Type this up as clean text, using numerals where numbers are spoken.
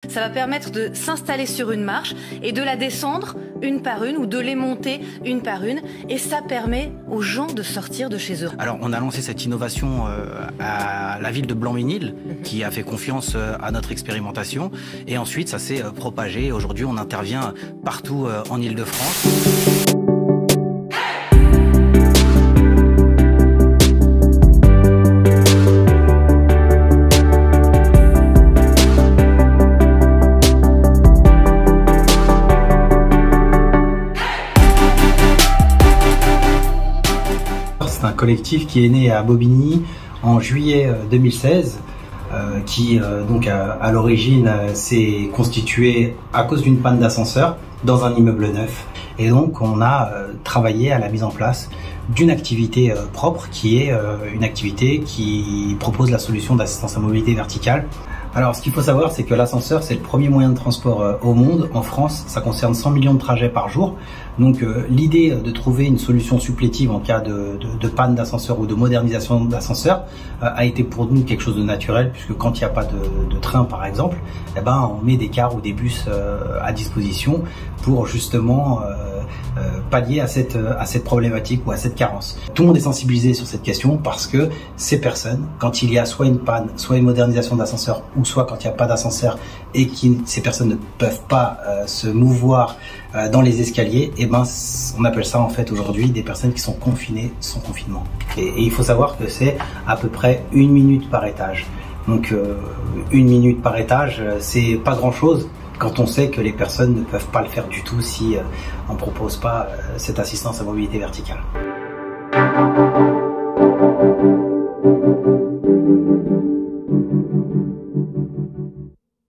Ça va permettre de s'installer sur une marche et de la descendre une par une ou de les monter une par une. Et ça permet aux gens de sortir de chez eux. Alors on a lancé cette innovation à la ville de Blancmesnil qui a fait confiance à notre expérimentation. Et ensuite ça s'est propagé. Aujourd'hui on intervient partout en Île-de-France. C'est un collectif qui est né à Bobigny en juillet 2016, qui donc à l'origine s'est constitué à cause d'une panne d'ascenseur dans un immeuble neuf. Et donc on a travaillé à la mise en place d'une activité propre qui est une activité qui propose la solution d'assistance à mobilité verticale. Alors ce qu'il faut savoir, c'est que l'ascenseur c'est le premier moyen de transport au monde. En France, ça concerne 100 millions de trajets par jour. Donc l'idée de trouver une solution supplétive en cas de panne d'ascenseur ou de modernisation d'ascenseur a été pour nous quelque chose de naturel, puisque quand il n'y a pas de train par exemple, eh ben, on met des cars ou des bus à disposition pour justement pallier à cette problématique ou à cette carence. Tout le monde est sensibilisé sur cette question parce que ces personnes, quand il y a soit une panne, soit une modernisation d'ascenseur, ou soit quand il n'y a pas d'ascenseur et que ces personnes ne peuvent pas se mouvoir dans les escaliers, et ben on appelle ça en fait aujourd'hui des personnes qui sont confinées sans confinement. Et il faut savoir que c'est à peu près 1 minute par étage. Donc 1 minute par étage, c'est pas grand chose quand on sait que les personnes ne peuvent pas le faire du tout si on ne propose pas cette assistance à mobilité verticale.